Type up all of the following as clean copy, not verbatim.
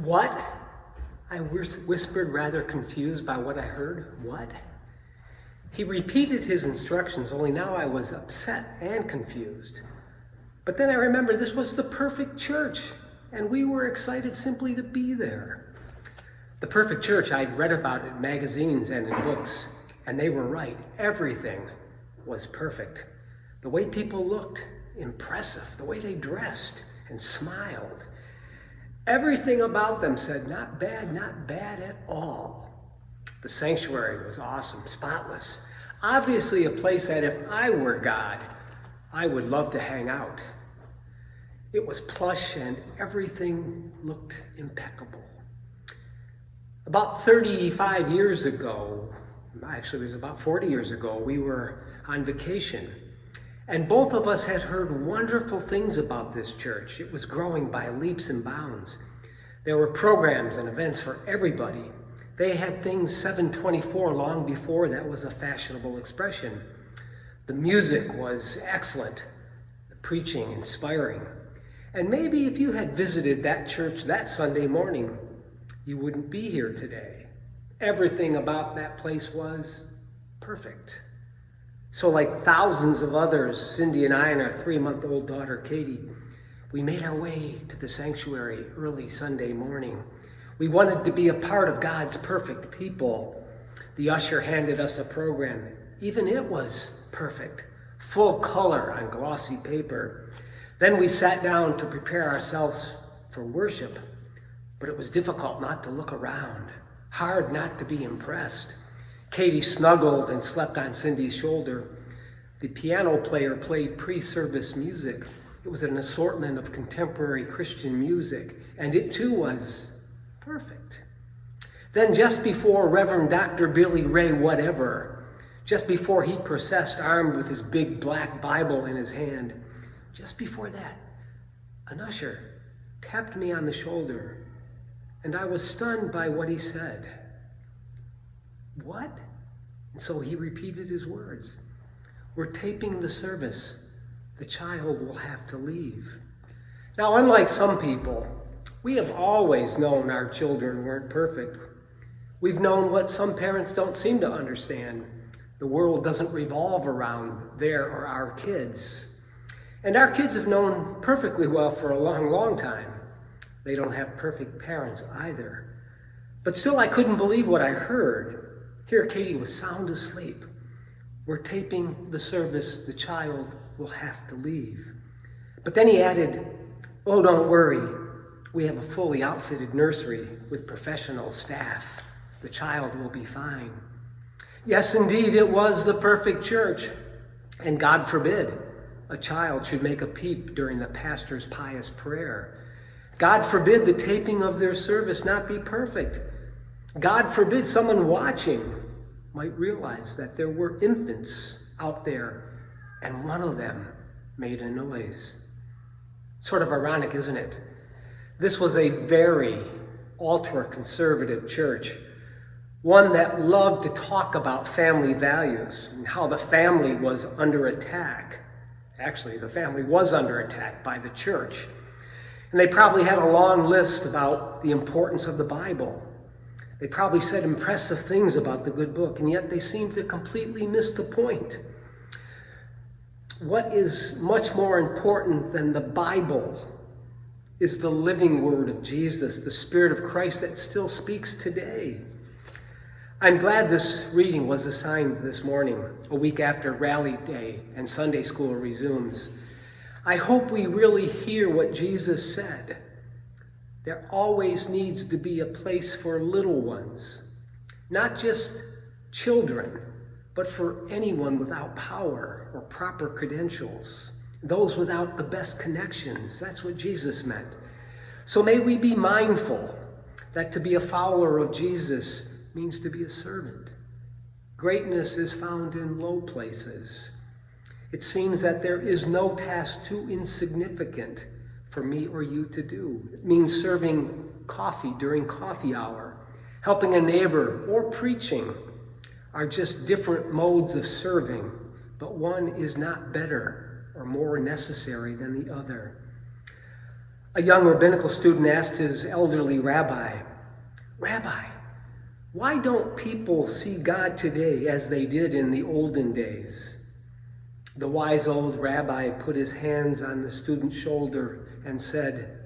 What? I whispered, rather confused by what I heard. What? He repeated his instructions, only now I was upset and confused. But then I remembered this was the perfect church, and we were excited simply to be there. The perfect church, I'd read about in magazines and in books, and they were right. Everything was perfect. The way people looked, impressive. The way they dressed and smiled. Everything about them said, not bad at all. The sanctuary was awesome, spotless. Obviously a place that if I were God, I would love to hang out. It was plush and everything looked impeccable. About 35 years ago, actually it was about 40 years ago, we were on vacation. And both of us had heard wonderful things about this church. It was growing by leaps and bounds. There were programs and events for everybody. They had things 724 long before that was a fashionable expression. The music was excellent, the preaching inspiring. And maybe if you had visited that church that Sunday morning, you wouldn't be here today. Everything about that place was perfect. So like thousands of others, Cindy and I and our 3-month-old daughter, Katie, we made our way to the sanctuary early Sunday morning. We wanted to be a part of God's perfect people. The usher handed us a program. Even it was perfect, full color on glossy paper. Then we sat down to prepare ourselves for worship, but it was difficult not to look around, hard not to be impressed. Katie snuggled and slept on Cindy's shoulder. The piano player played pre-service music. It was an assortment of contemporary Christian music, and it too was perfect. Then just before Reverend Dr. Billy Ray whatever, just before he processed armed with his big black Bible in his hand, just before that, an usher tapped me on the shoulder, and I was stunned by what he said. What? And so he repeated his words. We're taping the service. The child will have to leave. Now, unlike some people, we have always known our children weren't perfect. We've known what some parents don't seem to understand. The world doesn't revolve around their or our kids. And our kids have known perfectly well for a long, long time. They don't have perfect parents either. But still, I couldn't believe what I heard. Here Katie was sound asleep. We're taping the service. The child will have to leave. But then he added, oh, don't worry. We have a fully outfitted nursery with professional staff. The child will be fine. Yes, indeed, it was the perfect church. And God forbid a child should make a peep during the pastor's pious prayer. God forbid the taping of their service not be perfect. God forbid someone watching might realize that there were infants out there and one of them made a noise. Sort of ironic, isn't it? This was a very ultra-conservative church, one that loved to talk about family values and how the family was under attack. Actually, the family was under attack by the church. And they probably had a long list about the importance of the Bible. They probably said impressive things about the good book, and yet they seemed to completely miss the point. What is much more important than the Bible is the living word of Jesus, the Spirit of Christ that still speaks today. I'm glad this reading was assigned this morning, a week after Rally Day and Sunday school resumes. I hope we really hear what Jesus said. There always needs to be a place for little ones, not just children, but for anyone without power or proper credentials, those without the best connections. That's what Jesus meant. So may we be mindful that to be a follower of Jesus means to be a servant. Greatness is found in low places. It seems that there is no task too insignificant for me or you to do. It means serving coffee during coffee hour, helping a neighbor, or preaching are just different modes of serving, but one is not better or more necessary than the other. A young rabbinical student asked his elderly rabbi, "Rabbi, why don't people see God today as they did in the olden days?" The wise old rabbi put his hands on the student's shoulder and said,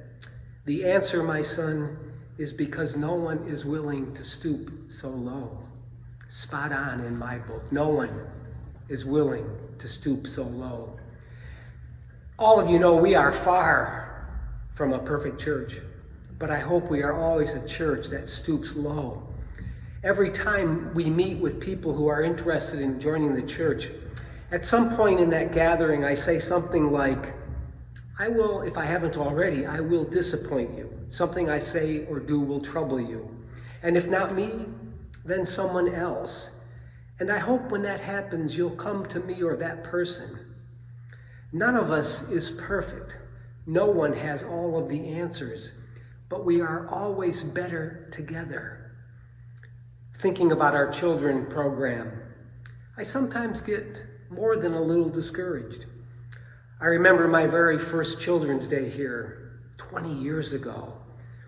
"The answer, my son, is because no one is willing to stoop so low." Spot on in my book. No one is willing to stoop so low. All of you know we are far from a perfect church, but I hope we are always a church that stoops low. Every time we meet with people who are interested in joining the church, at some point in that gathering, I say something like, "I will, if I haven't already, I will disappoint you. Something I say or do will trouble you. And if not me, then someone else. And I hope when that happens, you'll come to me or that person." None of us is perfect. No one has all of the answers, but we are always better together. Thinking about our children program, I sometimes get more than a little discouraged. I remember my very first Children's Day here 20 years ago.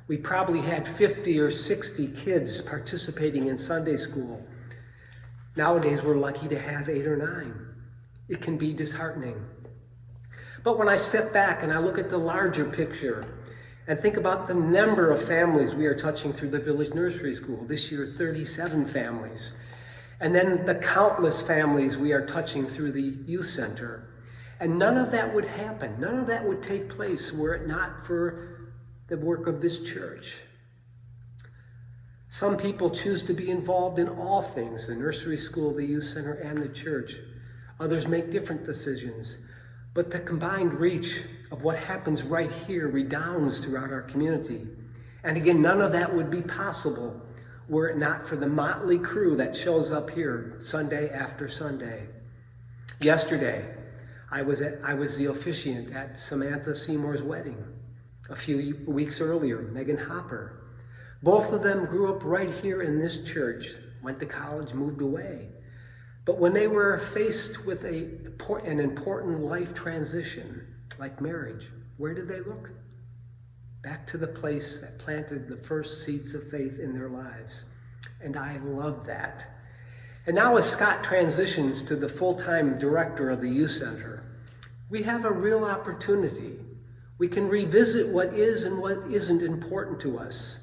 We probably had 50 or 60 kids participating in Sunday school. Nowadays, we're lucky to have 8 or 9. It can be disheartening. But when I step back and I look at the larger picture and think about the number of families we are touching through the Village Nursery School, this year 37 families, and then the countless families we are touching through the youth center, and none of that would happen, none of that would take place were it not for the work of this church. Some people choose to be involved in all things, the nursery school, the youth center, and the church. Others make different decisions. But the combined reach of what happens right here redounds throughout our community. And again, none of that would be possible were it not for the motley crew that shows up here Sunday after Sunday. Yesterday, I was the officiant at Samantha Seymour's wedding. A few weeks earlier, Megan Hopper. Both of them grew up right here in this church, went to college, moved away. But when they were faced with an important life transition, like marriage, where did they look? Back to the place that planted the first seeds of faith in their lives. And I love that. And now as Scott transitions to the full-time director of the youth center, we have a real opportunity. We can revisit what is and what isn't important to us,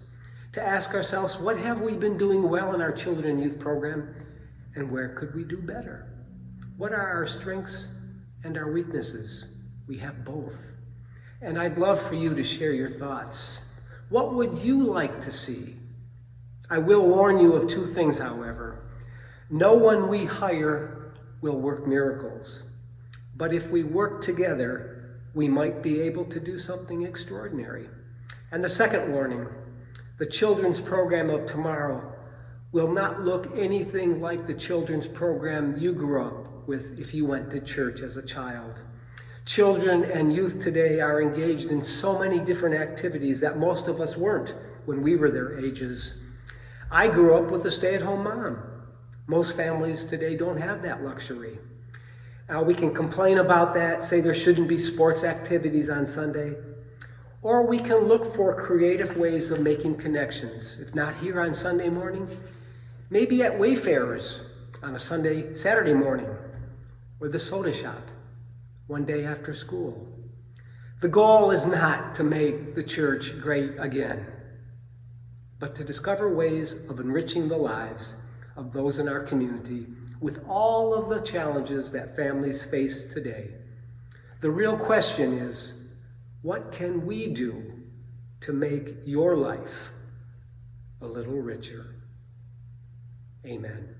to ask ourselves, what have we been doing well in our children and youth program, and where could we do better? What are our strengths and our weaknesses? We have both. And I'd love for you to share your thoughts. What would you like to see? I will warn you of 2 things, however. No one we hire will work miracles. But if we work together, we might be able to do something extraordinary. And the second warning, the children's program of tomorrow will not look anything like the children's program you grew up with if you went to church as a child. Children and youth today are engaged in so many different activities that most of us weren't when we were their ages. I grew up with a stay-at-home mom. Most families today don't have that luxury. We can complain about that, say there shouldn't be sports activities on Sunday, or we can look for creative ways of making connections. If not here on Sunday morning, maybe at Wayfarers on a Saturday morning, or the soda shop one day after school. The goal is not to make the church great again, but to discover ways of enriching the lives of those in our community with all of the challenges that families face today. The real question is, what can we do to make your life a little richer? Amen.